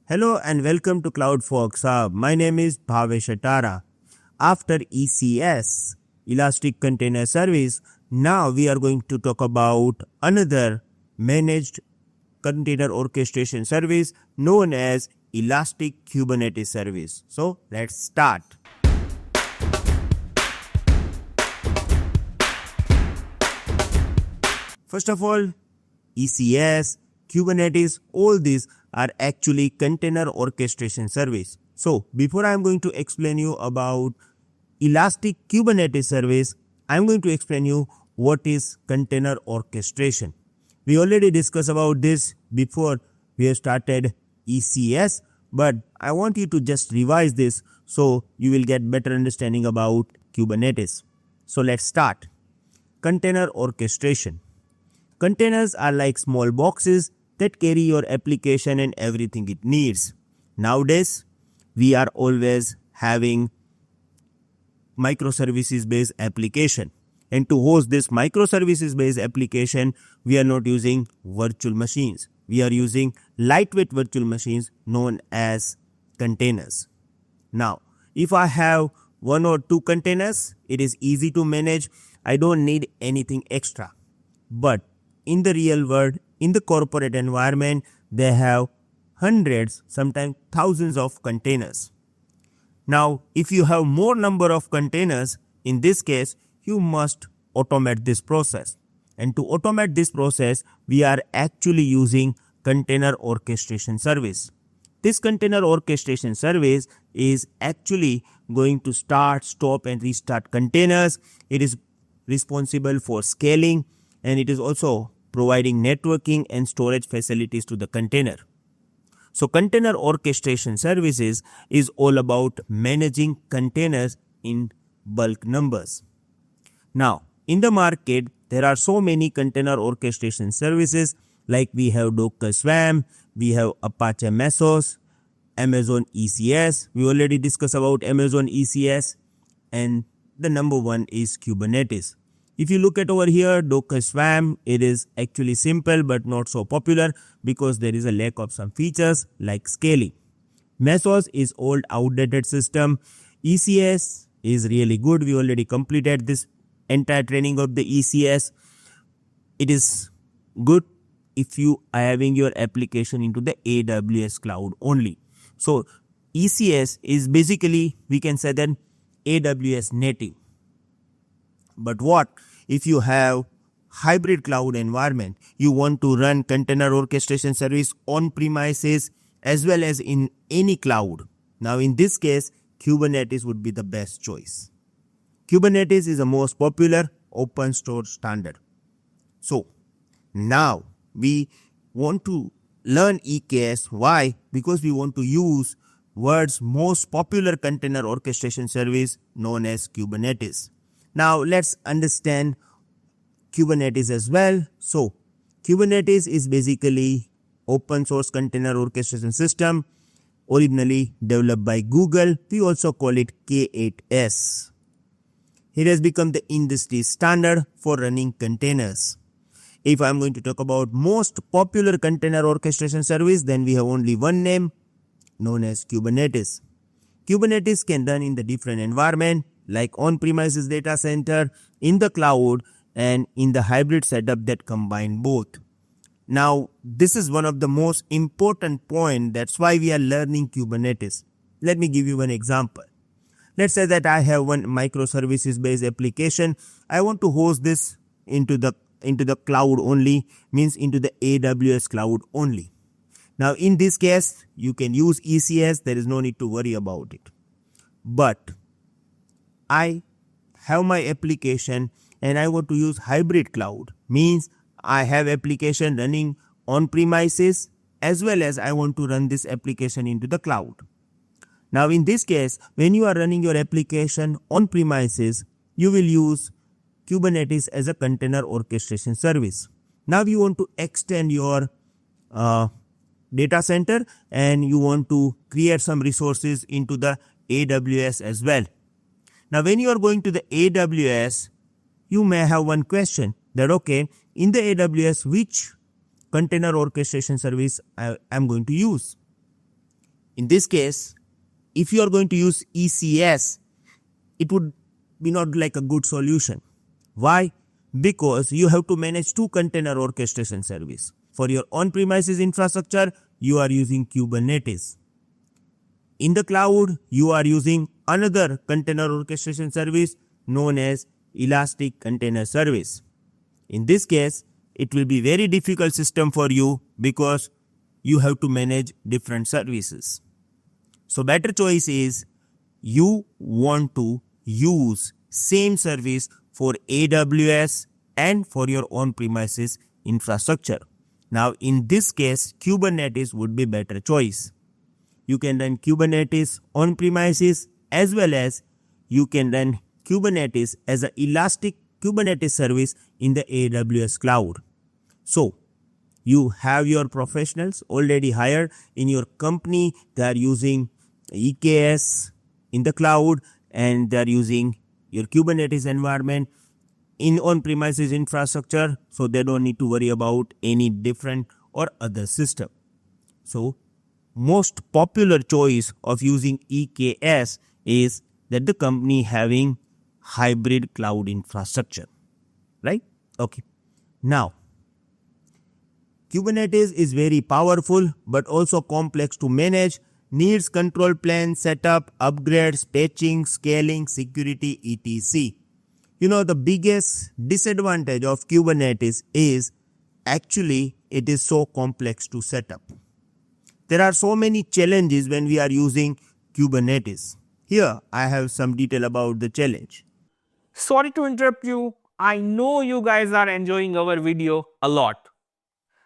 Hello and welcome to CloudFolks HUB. My name is Bhavesh Atara. After ECS, Elastic Container Service, now we are going to talk about another managed container orchestration service known as Elastic Kubernetes Service. So let's start. First of all, ECS, Kubernetes, all these are actually container orchestration service. So before I am going to explain you about Elastic Kubernetes service, I am going to explain you what is container orchestration. We already discussed about this before we have started ECS, but I want you to just revise this so you will get better understanding about Kubernetes. So let's start. Container orchestration. Containers are like small boxes that carry your application and everything it needs. Nowadays, we are always having microservices based application. And to host this microservices based application, we are not using virtual machines. We are using lightweight virtual machines known as containers. Now, if I have one or two containers, it is easy to manage. I don't need anything extra. But in the real world, in the corporate environment, they have hundreds, sometimes thousands of containers. Now, if you have more number of containers, in this case, you must automate this process. And to automate this process, we are actually using container orchestration service. This container orchestration service is actually going to start, stop and restart containers. It is responsible for scaling and it is also providing networking and storage facilities to the container. So container orchestration services is all about managing containers in bulk numbers. Now, in the market, there are so many container orchestration services like we have Docker Swarm, we have Apache Mesos, Amazon ECS. We already discussed about Amazon ECS, and the number one is Kubernetes. If you look at over here, Docker Swarm, it is actually simple but not so popular because there is a lack of some features like scaling. Mesos is old outdated system. ECS is really good. We already completed this entire training of the ECS. It is good if you are having your application into the AWS cloud only. So ECS is basically, we can say that AWS native. But what if you have hybrid cloud environment? You want to run container orchestration service on premises as well as in any cloud. Now in this case, Kubernetes would be the best choice. Kubernetes is the most popular open source standard. So now we want to learn EKS. Why? Because we want to use world's most popular container orchestration service known as Kubernetes. Now let's understand Kubernetes as well. So Kubernetes is basically open source container orchestration system originally developed by Google. We also call it K8s. It has become the industry standard for running containers. If I'm going to talk about most popular container orchestration service, then we have only one name known as Kubernetes. Kubernetes can run in the different environment like on-premises data center, in the cloud, and in the hybrid setup that combine both. Now, this is one of the most important point. That's why we are learning Kubernetes. Let me give you one example. Let's say that I have one microservices based application. I want to host this into the cloud only, means into the AWS cloud only. Now, in this case, you can use ECS. There is no need to worry about it. But I have my application and I want to use hybrid cloud, means I have application running on premises as well as I want to run this application into the cloud. Now in this case, when you are running your application on premises, you will use Kubernetes as a container orchestration service. Now you want to extend your data center and you want to create some resources into the AWS as well. Now, when you are going to the AWS, you may have one question that, okay, in the AWS, which container orchestration service I am going to use? In this case, if you are going to use ECS, it would be not like a good solution. Why? Because you have to manage two container orchestration service. For your on-premises infrastructure, you are using Kubernetes. In the cloud, you are using another container orchestration service known as Elastic Container Service. In this case, it will be very difficult system for you because you have to manage different services. So better choice is you want to use same service for AWS and for your on-premises infrastructure. Now in this case, Kubernetes would be better choice. You can run Kubernetes on-premises as well as you can run Kubernetes as an Elastic Kubernetes service in the AWS cloud. So you have your professionals already hired in your company. They are using EKS in the cloud and they are using your Kubernetes environment in on-premises infrastructure, so they don't need to worry about any different or other system. So most popular choice of using EKS is that the company having hybrid cloud infrastructure, right? Okay. Now, Kubernetes is very powerful but also complex to manage, needs control plan, setup, upgrades, patching, scaling, security, etc. The biggest disadvantage of Kubernetes is actually it is so complex to set up. There are so many challenges when we are using Kubernetes. Here I have some detail about the challenge. Sorry to interrupt you. I know you guys are enjoying our video a lot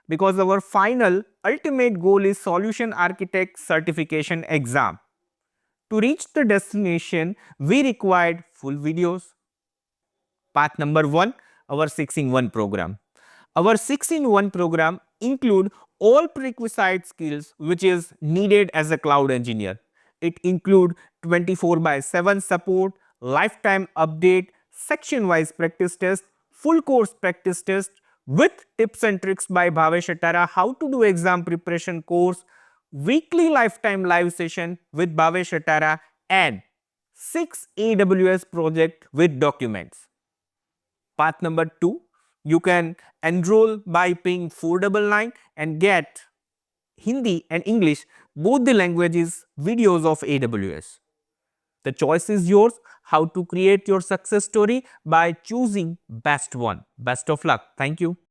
because our final ultimate goal is Solution Architect Certification exam. To reach the destination, we required full videos. Path number 1, our 6-in-1 program. Our 6-in-1 program include all prerequisite skills which is needed as a cloud engineer. It include 24/7 support, lifetime update, section-wise practice test, full course practice test with tips and tricks by Bhavesh Atara, how to do exam preparation course, weekly lifetime live session with Bhavesh Atara and 6 AWS project with documents. Path number 2, you can enroll by paying 499 and get Hindi and English, both the languages, videos of AWS. The choice is yours how to create your success story by choosing best one. Best of luck. Thank you.